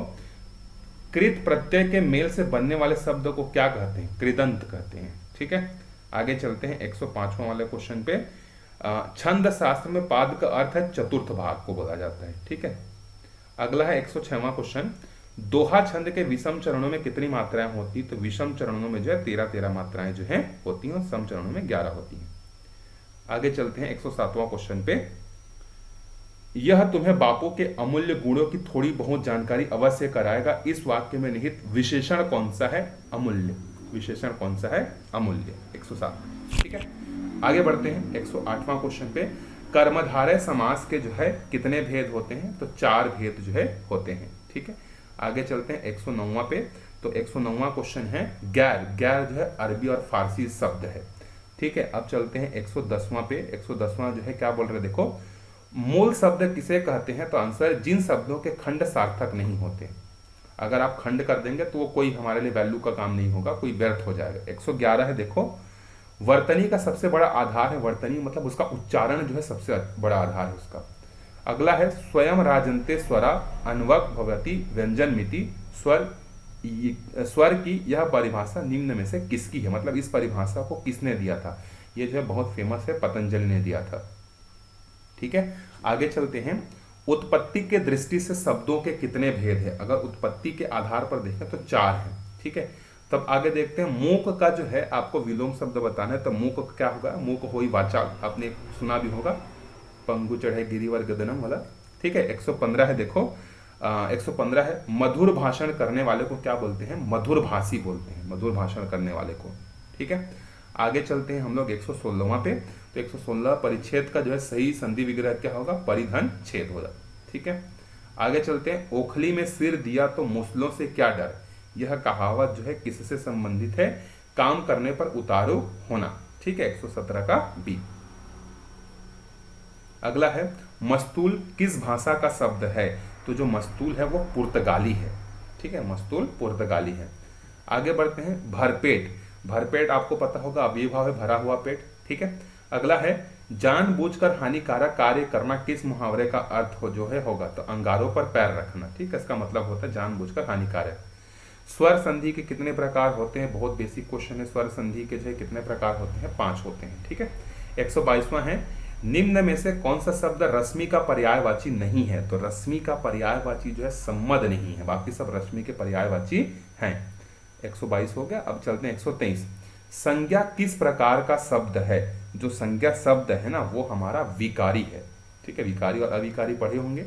कृत प्रत्यय के मेल से बनने वाले शब्द को क्या कहते हैं? कृदंत कहते हैं, ठीक है। आगे चलते हैं 105वां वाले क्वेश्चन पे। छंद शास्त्र में पाद का अर्थ है चतुर्थ भाग को बोला जाता है, ठीक है। अगला है 106वां क्वेश्चन, दोहा छंद के विषम चरणों में कितनी मात्राएं होती? तो विषम चरणों में जो है 13 मात्राएं जो है होती हैं और सम चरणों में 11 होती हैं। आगे चलते हैं 107वां क्वेश्चन पे। यह तुम्हें बापू के अमूल्य गुणों की थोड़ी बहुत जानकारी अवश्य कराएगा, इस वाक्य में निहित विशेषण कौन सा है? अमूल्य। विशेषण कौन सा है? अमूल्य। 107, ठीक है। आगे बढ़ते हैं 108वां क्वेश्चन पे। कर्मधारय समास के जो है कितने भेद होते हैं? तो 4 भेद जो है होते हैं, ठीक है। आगे चलते हैं 109वां पे। तो 109वां क्वेश्चन है गैर। गैर जो है अरबी और फारसी शब्द है, ठीक है। अब चलते हैं 110वां पे। 110वां जो है क्या बोल रहे हैं, देखो मूल शब्द किसे कहते हैं? तो आंसर जिन शब्दों के खंड सार्थक नहीं होते। अगर आप खंड कर देंगे तो वो कोई हमारे लिए वैल्यू का काम नहीं होगा, कोई व्यर्थ हो जाएगा। 111 है, देखो वर्तनी का सबसे बड़ा आधार है, वर्तनी मतलब उसका उच्चारण जो है सबसे बड़ा आधार है उसका। अगला है स्वयं राजन्ते स्वरा अनवक भवती व्यंजन मिति, स्वर की यह परिभाषा निम्न में से किसकी है? मतलब इस परिभाषा को किसने दिया था? ये जो है बहुत फेमस है, पतंजलि ने दिया था, ठीक है। आगे चलते हैं। उत्पत्ति के दृष्टि से शब्दों के कितने भेद है? अगर उत्पत्ति के आधार पर देखें तो 4 है, ठीक है। तब आगे देखते हैं मूक का जो है आपको विलोम शब्द बताना है। तो मूक क्या होगा? मूक होई वाचा, आपने सुना भी होगा, पंगु चढ़े गिरिवर गदनम वाला, ठीक है। 115 है, देखो 115 है, मधुर भाषण करने वाले को क्या बोलते हैं? मधुर भाषी बोलते हैं, मधुर भाषण करने वाले को। ठीक है, आगे चलते हैं हम लोग 116वां पे। तो 116 परिच्छेद का जो है सही संधि विग्रह क्या होगा? परिधन छेद होगा। ठीक है, आगे चलते हैं। ओखली में सिर दिया तो मुसलों से क्या डर? यह कहावत जो है किससे संबंधित है? काम करने पर उतारू होना। ठीक है, 117 का बी। अगला है, मस्तूल किस भाषा का शब्द है? तो जो मस्तूल है वो पुर्तगाली है। ठीक है, मस्तूल पुर्तगाली है। आगे बढ़ते हैं। भरपेट, भरपेट आपको पता होगा अव्ययभाव है, भरा हुआ पेट। ठीक है, अगला है, जानबूझकर हानिकारक कार्य करना किस मुहावरे का अर्थ हो जो है होगा? तो अंगारों पर पैर रखना। ठीक है, इसका मतलब होता है जानबूझकर हानिकारक। स्वर संधि के कितने प्रकार होते हैं? बहुत बेसिक क्वेश्चन है। स्वर संधि के जो है कितने प्रकार होते हैं? 5 होते हैं। ठीक है, 122वां है, निम्न में से कौन सा शब्द रश्मि का पर्यायवाची नहीं है? तो रश्मि का पर्यायवाची जो है सम्मद नहीं है, बाकी सब रश्मि के पर्यायवाची हैं। 122 हो गया। अब चलते हैं 123। संज्ञा किस प्रकार का शब्द है? जो संज्ञा शब्द है ना वो हमारा विकारी है। ठीक है, विकारी और अविकारी पढ़े होंगे।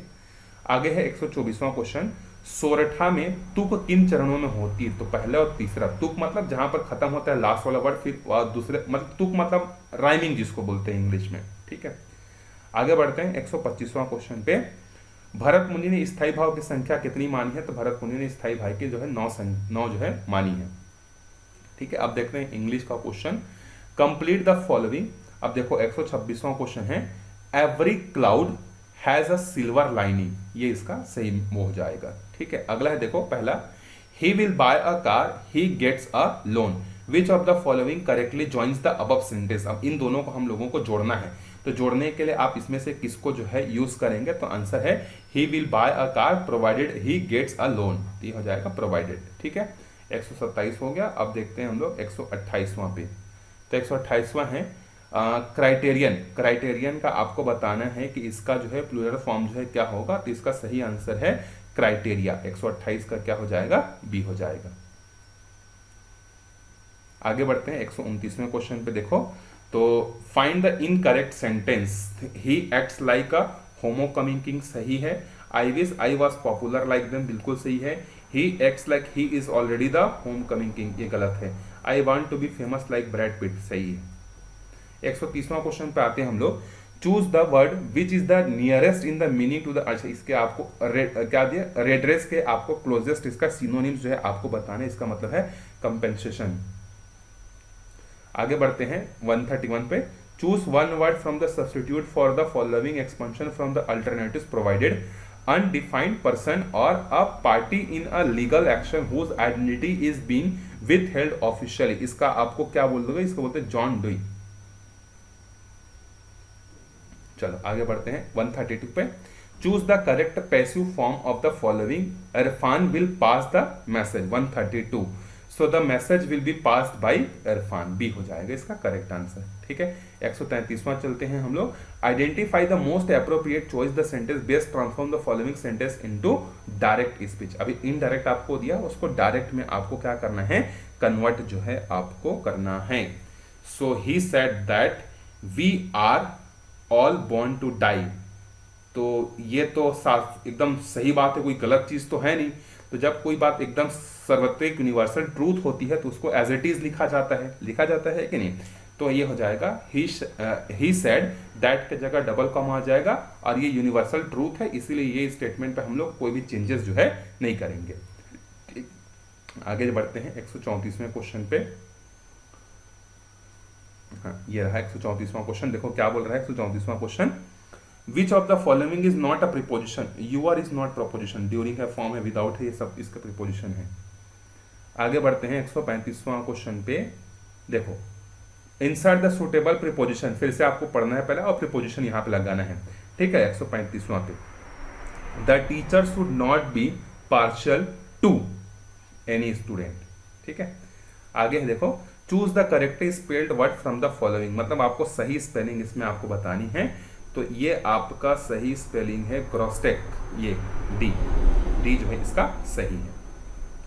आगे है 124वां क्वेश्चन, सोरठा में तुक किन चरणों में होती है? तो पहला और तीसरा। तुक मतलब जहां पर खत्म होता है लास्ट वाला वर्ड, फिर दूसरे मतलब तुक मतलब राइमिंग जिसको बोलते हैं इंग्लिश में। ठीक है, आगे बढ़ते हैं 125वां क्वेश्चन पे। भरत मुनि ने स्थायी भाव की संख्या कितनी मानी है? तो भरत मुनि ने स्थायी भाव की जो है 9 जो है मानी है। ठीक है, अब देखते हैं इंग्लिश का क्वेश्चन। Complete the following. अब देखो 126वां क्वेश्चन है, every cloud has a silver lining. ये इसका सही हो जाएगा। ठीक है, अगला है देखो पहला, he will buy a car, he gets a loan, which of the following correctly joins the above sentence. अब इन दोनों को हम लोगों को जोड़ना है, तो जोड़ने के लिए आप इसमें से किसको जो है यूज करेंगे? तो आंसर है he will buy a car provided he gets a loan. ये हो जाएगा प्रोवाइडेड। ठीक है, 127 हो गया। अब देखते हैं हम लोग 128वां पे। तो 128वां है क्राइटेरियन। क्राइटेरियन का आपको बताना है कि इसका जो है प्लूरल फॉर्म जो है क्या होगा? तो इसका सही आंसर है क्राइटेरिया। 128 का क्या हो जाएगा? बी हो जाएगा। आगे बढ़ते हैं 129वें क्वेश्चन पे। देखो तो find the incorrect sentence. He acts like a homecoming king सही है। I wish I was popular like them बिल्कुल सही है। He acts like he is already the home coming king ये गलत है। I want to be famous like Brad Pitt सही है। 130वां क्वेश्चन पे आते हैं हम लोग। Choose the word which is the nearest in the meaning to the. अच्छा, इसके आपको क्या दिया? रेड्रेस के आपको क्लोजेस्ट इसका सिनोनिम्स जो है आपको बताना है। इसका मतलब है कंपेंसेशन। आगे बढ़ते हैं 131 पे। Choose one word from the substitute for the following expansion from the alternatives provided. Undefined person और a party in a legal action whose identity is being withheld officially. इसका आपको क्या बोल दोगे? इसको बोलते हैं जॉन डुई। चलो आगे बढ़ते हैं 132 पे। Choose the correct passive form of the following. Irfan will pass the message. 132 so the message will be passed by Irfan. B हो जाएगा इसका करेक्ट आंसर। ठीक है, 133वां चलते हैं हम लोग। Identify the most appropriate choice the sentence best transform the following sentence into direct speech. अभी इनडायरेक्ट आपको दिया, उसको डायरेक्ट में आपको क्या करना है? कन्वर्ट जो है आपको करना है। So he said that we are all born to die. तो ये तो एकदम सही बात है, कोई गलत चीज तो है नहीं। तो जब कोई बात एकदम सार्वत्रिक यूनिवर्सल ट्रूथ होती है तो उसको एज इट इज लिखा जाता है कि नहीं? तो ये हो जाएगा ही सेड दैट के जगह डबल कॉमा आ जाएगा और ये यूनिवर्सल ट्रूथ है, इसीलिए ये स्टेटमेंट पे हम लोग कोई भी चेंजेस जो है नहीं करेंगे। आगे बढ़ते हैं 134वें क्वेश्चन पे। हाँ, ये रहा 134वां क्वेश्चन। देखो क्या बोल रहा है 134वां question. Which of the following is not a preposition? You are is not proposition, during है, फॉर्म है, विदाउट है, ये सब इसका प्रीपोजिशन है। आगे बढ़ते हैं 135वां क्वेश्चन पे। देखो इंसर्ट द सुटेबल प्रीपोजिशन, फिर से आपको पढ़ना है पहले और प्रीपोजिशन यहाँ पे लगाना है। ठीक है, 135वां पे। The teacher should not be partial two any student. ठीक है, आगे है देखो choose the correctly spelled word from the following. मतलब आपको सही स्पेलिंग इसमें आपको बतानी है। तो ये आपका सही स्पेलिंग है क्रॉसटेक, ये डी जो है इसका सही है।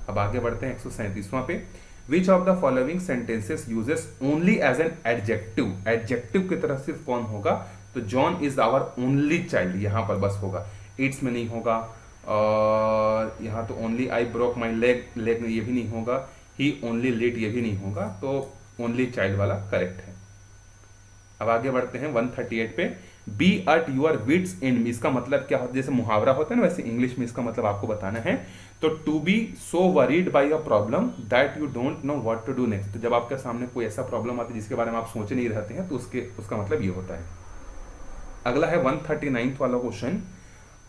अब आगे बढ़ते हैं 137वां पे। Which of the following sentences uses only as an adjective. Adjective की तरफ सिर्फ कौन होगा? तो John is our only child, यहां पर बस होगा, इट्स में नहीं होगा, और यहाँ तो only I broke my leg, leg ये भी नहीं होगा, ही ओनली लिट ये भी नहीं होगा, तो ओनली चाइल्ड वाला करेक्ट है। अब आगे बढ़ते हैं 138 पे। Be at your wits end, इसका मतलब क्या होता है, जैसे मुहावरा होता है ना वैसे इंग्लिश में इसका मतलब आपको बताना है। तो to be so worried by a problem that you don't know what to do next, तो जब आपके सामने कोई ऐसा प्रॉब्लम आती है जिसके बारे में आप सोच नहीं रहते हैं तो उसका मतलब ये होता है। अगला है 139 वाला question.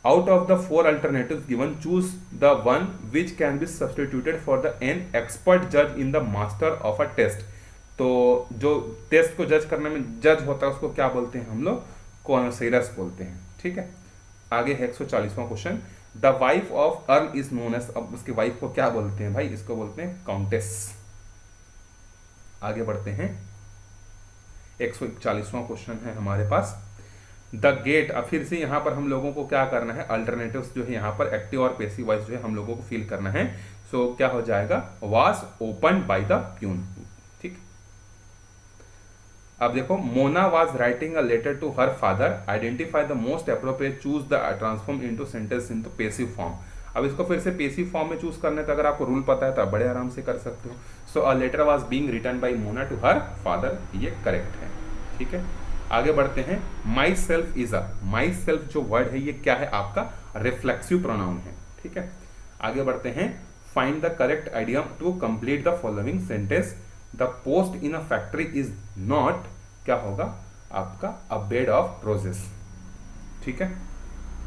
Out of the 4 alternatives given, choose the one which can be substituted for the an expert judge in the master of a test। तो जो टेस्ट को जज करने में जज होता है उसको क्या बोलते हैं हम लोग, कॉन्सेरस बोलते हैं। ठीक है, आगे है 140वां question. The wife of earl is known as, अब उसकी वाइफ को क्या बोलते हैं भाई, इसको बोलते हैं काउंटेस। आगे बढ़ते हैं 141वां क्वेश्चन है हमारे पास। द गेट, अब फिर से यहां पर हम लोगों को क्या करना है, अल्टरनेटिव्स जो है यहां पर एक्टिव और पैसिव वॉइस जो है हम लोगों को फिल करना है। सो क्या हो जाएगा, was open by the peon. ठीक, अब देखो, Mona was writing a letter to her father, identify the most appropriate, choose the transform into sentence into passive form. अब इसको फिर से पैसिव फॉर्म में चूज करने तो अगर आपको रूल पता है तो आप बड़े आराम से कर सकते हो। So a letter was being written by Mona to her father, ये करेक्ट है। ठीक है, आगे बढ़ते हैं। My self is a, my self जो वर्ड है ये क्या है आपका, रिफ्लेक्सिव प्रोनाउन है। ठीक है, आगे बढ़ते हैं। Find the correct idiom to complete the following sentence. The post in a factory is not, क्या होगा आपका, अ बेड ऑफ रोजेस। ठीक है,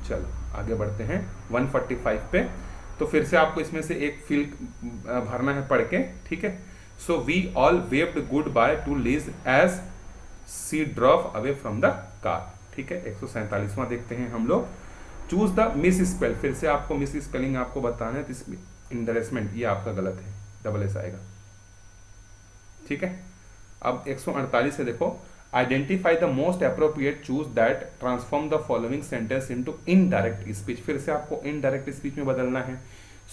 चलो आगे बढ़ते हैं 145 पे। तो फिर से आपको इसमें से एक फील भरना है पढ़ के। ठीक है, so we all waved goodbye to Liz as she drop away from the car. ठीक है, 147वां देखते हैं हम लोग। चूज द मिस स्पेल, फिर से आपको मिस स्पेलिंग आपको बताना है, इंडरेसमेंट ये आपका गलत है, डबल एस आएगा। ठीक है, अब 148 से देखो। Identify the most appropriate, choose that, transform the following sentence into indirect speech, फिर से आपको इनडायरेक्ट स्पीच में बदलना है।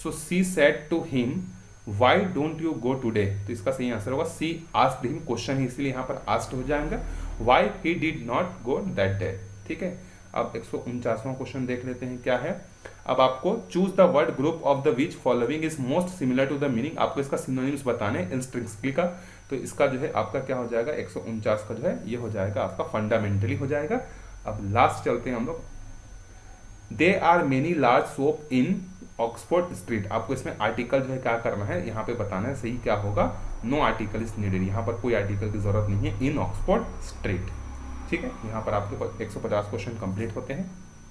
So she said to him why don't you go today, तो इसका सही आंसर होगा सी आस्क्ड हिम, क्वेश्चन है इसलिए यहां पर आस्क्ड हो जाएगा, why he did not go that day. ठीक है, अब 149वां क्वेश्चन देख लेते हैं क्या है। अब आपको choose the word group of the which following is most similar to the meaning, आपको इसका सिनोनिम्स बताने इंस्ट्रिंसिकली का। तो इसका जो है आपका क्या हो जाएगा, 149 का जो है ये हो जाएगा आपका फंडामेंटली हो जाएगा। अब लास्ट चलते हैं हम लोग। There are many large shop in Oxford Street, आपको इसमें आर्टिकल जो है क्या करना है यहाँ पे बताना है, सही क्या होगा, नो आर्टिकल इज नीडेड, यहाँ पर कोई आर्टिकल की जरूरत नहीं है, इन ऑक्सफोर्ड स्ट्रीट। ठीक है, यहाँ पर आपके 150 क्वेश्चन कंप्लीट होते हैं।